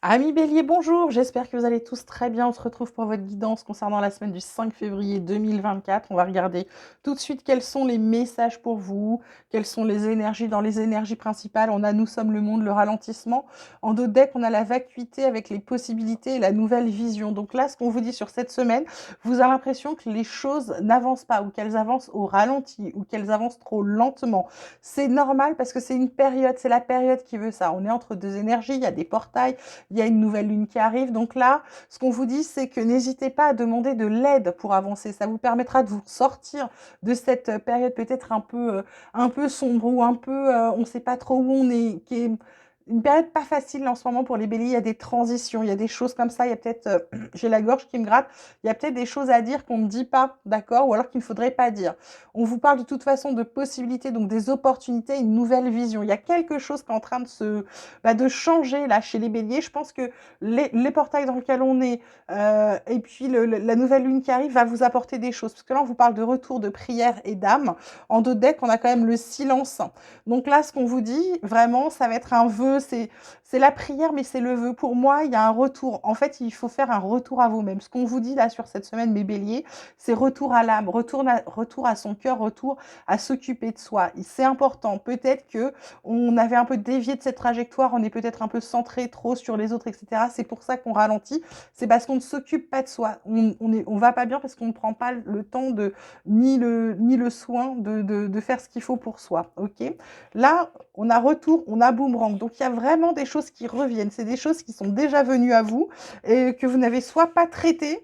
Amis Bélier, bonjour, j'espère que vous allez tous très bien. On se retrouve pour votre guidance concernant la semaine du 5 février 2024. On va regarder tout de suite quels sont les messages pour vous, quelles sont les énergies. Dans les énergies principales, on a Nous sommes le monde, le ralentissement. En dos de deck, on a la vacuité avec les possibilités et la nouvelle vision. Donc là, ce qu'on vous dit sur cette semaine, vous avez l'impression que les choses n'avancent pas ou qu'elles avancent au ralenti ou qu'elles avancent trop lentement. C'est normal parce que c'est une période, c'est la période qui veut ça. On est entre deux énergies, il y a des portails, il y a une nouvelle lune qui arrive. Donc là, ce qu'on vous dit, c'est que n'hésitez pas à demander de l'aide pour avancer. Ça vous permettra de vous sortir de cette période peut-être un peu sombre ou un peu, on ne sait pas trop où on est, qui est une période pas facile en ce moment pour les béliers. Il y a des transitions, il y a des choses comme ça. Il y a peut-être, j'ai la gorge qui me gratte, il y a peut-être des choses à dire qu'on ne dit pas, d'accord, ou alors qu'il ne faudrait pas dire. On vous parle de toute façon de possibilités, donc des opportunités, une nouvelle vision. Il y a quelque chose qui est en train de changer là chez les béliers. Je pense que les portails dans lesquels on est et puis la nouvelle lune qui arrive va vous apporter des choses. Parce que là, on vous parle de retour de prière et d'âme. En dos de deck, on a quand même le silence. Donc là, ce qu'on vous dit, vraiment, ça va être un vœu. C'est la prière, mais c'est le vœu. Pour moi, il y a un retour. En fait, il faut faire un retour à vous-même. Ce qu'on vous dit là sur cette semaine, mes béliers, c'est retour à l'âme, retour à son cœur, retour à s'occuper de soi. C'est important. Peut-être que on avait un peu dévié de cette trajectoire, on est peut-être un peu centré trop sur les autres, etc. C'est pour ça qu'on ralentit. C'est parce qu'on ne s'occupe pas de soi. On va pas bien parce qu'on ne prend pas le temps ni le soin de faire ce qu'il faut pour soi. Ok. Là, on a retour, on a boomerang. Donc il y a vraiment des choses qui reviennent. C'est des choses qui sont déjà venues à vous et que vous n'avez soit pas traitées,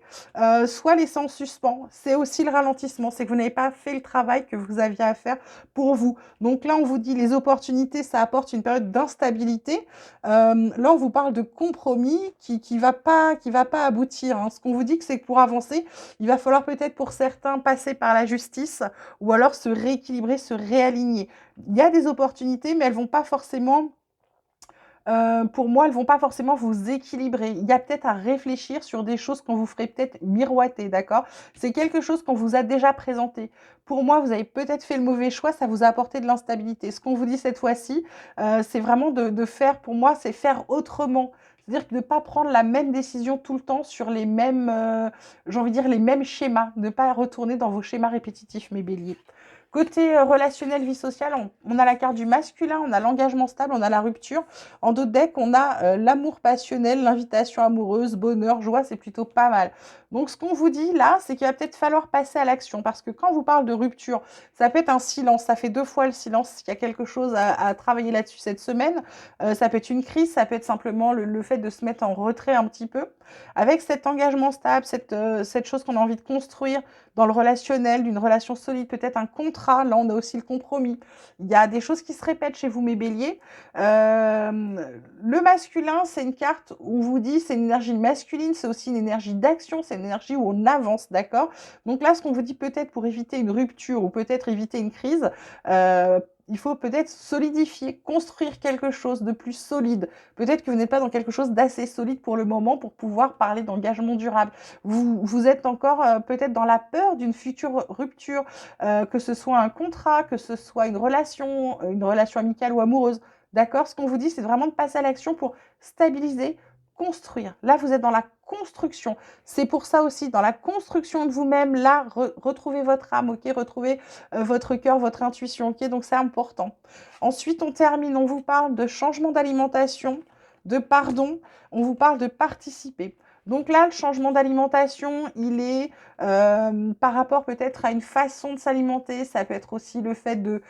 soit laissées en suspens. C'est aussi le ralentissement, c'est que vous n'avez pas fait le travail que vous aviez à faire pour vous. Donc là, on vous dit les opportunités, ça apporte une période d'instabilité. Là, on vous parle de compromis qui va pas aboutir. Hein. Ce qu'on vous dit, c'est que pour avancer, il va falloir peut-être pour certains passer par la justice ou alors se rééquilibrer, se réaligner. Il y a des opportunités, mais elles vont pas forcément pour moi, elles vont pas forcément vous équilibrer. Il y a peut-être à réfléchir sur des choses qu'on vous ferait peut-être miroiter, d'accord? C'est quelque chose qu'on vous a déjà présenté. Pour moi, vous avez peut-être fait le mauvais choix, ça vous a apporté de l'instabilité. Ce qu'on vous dit cette fois-ci, c'est vraiment de faire, pour moi, c'est faire autrement. C'est-à-dire que de ne pas prendre la même décision tout le temps sur les mêmes, j'ai envie de dire, les mêmes schémas. Ne pas retourner dans vos schémas répétitifs, mes béliers. Côté relationnel, vie sociale, on a la carte du masculin, on a l'engagement stable, on a la rupture. En dos de deck, on a l'amour passionnel, l'invitation amoureuse, bonheur, joie, c'est plutôt pas mal. Donc ce qu'on vous dit là, c'est qu'il va peut-être falloir passer à l'action. Parce que quand on vous parle de rupture, ça peut être un silence, ça fait 2 fois le silence. Il y a quelque chose à travailler là-dessus cette semaine. Ça peut être une crise, ça peut être simplement le fait de se mettre en retrait un petit peu. Avec cet engagement stable, cette chose qu'on a envie de construire dans le relationnel, d'une relation solide, peut-être un contrat. Là, on a aussi le compromis. Il y a des choses qui se répètent chez vous, mes béliers. Le masculin, c'est une carte où on vous dit c'est une énergie masculine, c'est aussi une énergie d'action, c'est une énergie où on avance, d'accord? Donc là, ce qu'on vous dit peut-être pour éviter une rupture ou peut-être éviter une crise, il faut peut-être solidifier, construire quelque chose de plus solide. Peut-être que vous n'êtes pas dans quelque chose d'assez solide pour le moment pour pouvoir parler d'engagement durable. Vous êtes encore peut-être dans la peur d'une future rupture, que ce soit un contrat, que ce soit une relation amicale ou amoureuse. D'accord? Ce qu'on vous dit, c'est vraiment de passer à l'action pour stabiliser, construire. Là, vous êtes dans la construction. C'est pour ça aussi, dans la construction de vous-même, là, retrouvez votre âme, ok? Retrouvez votre cœur, votre intuition, ok? Donc, c'est important. Ensuite, on termine, on vous parle de changement d'alimentation, de pardon, on vous parle de participer. Donc là, le changement d'alimentation, il est par rapport peut-être à une façon de s'alimenter. Ça peut être aussi le fait de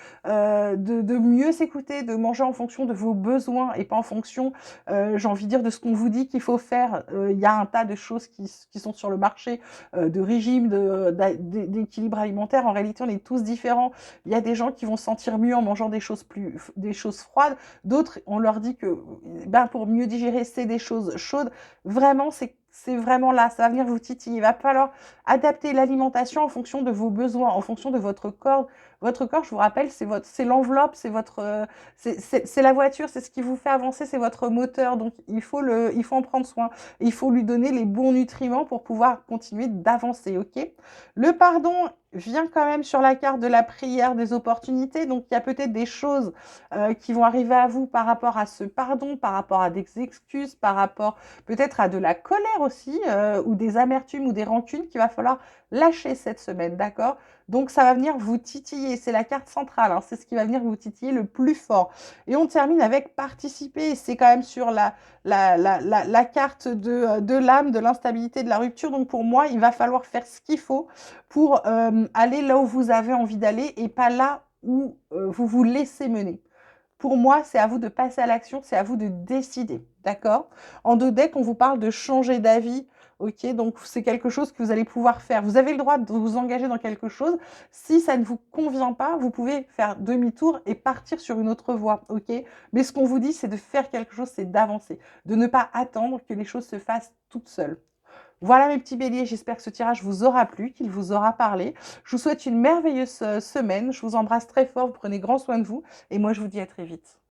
mieux s'écouter, de manger en fonction de vos besoins et pas en fonction, j'ai envie de dire, de ce qu'on vous dit qu'il faut faire. Il y a un tas de choses qui sont sur le marché, de régime, d'équilibre alimentaire. En réalité, on est tous différents. Il y a des gens qui vont se sentir mieux en mangeant des choses froides. D'autres, on leur dit que ben, pour mieux digérer, c'est des choses chaudes. Vraiment, c'est vraiment là, ça va venir vous titiller. Il va falloir adapter l'alimentation en fonction de vos besoins, en fonction de votre corps. Votre corps, je vous rappelle, c'est l'enveloppe, c'est la voiture, c'est ce qui vous fait avancer, c'est votre moteur. Donc il faut en prendre soin. Il faut lui donner les bons nutriments pour pouvoir continuer d'avancer, ok? Le pardon, vient quand même sur la carte de la prière des opportunités. Donc, il y a peut-être des choses qui vont arriver à vous par rapport à ce pardon, par rapport à des excuses, par rapport peut-être à de la colère aussi, ou des amertumes ou des rancunes qu'il va falloir lâcher cette semaine, d'accord? Donc, ça va venir vous titiller. C'est la carte centrale, hein, c'est ce qui va venir vous titiller le plus fort. Et on termine avec participer. C'est quand même sur la carte de l'âme, de l'instabilité, de la rupture. Donc, pour moi, il va falloir faire ce qu'il faut pour aller là où vous avez envie d'aller et pas là où vous vous laissez mener. Pour moi, c'est à vous de passer à l'action, c'est à vous de décider, d'accord? En deux decks, on vous parle de changer d'avis, ok? Donc, c'est quelque chose que vous allez pouvoir faire. Vous avez le droit de vous engager dans quelque chose. Si ça ne vous convient pas, vous pouvez faire demi-tour et partir sur une autre voie, ok? Mais ce qu'on vous dit, c'est de faire quelque chose, c'est d'avancer, de ne pas attendre que les choses se fassent toutes seules. Voilà mes petits béliers, j'espère que ce tirage vous aura plu, qu'il vous aura parlé. Je vous souhaite une merveilleuse semaine, je vous embrasse très fort, vous prenez grand soin de vous et moi je vous dis à très vite.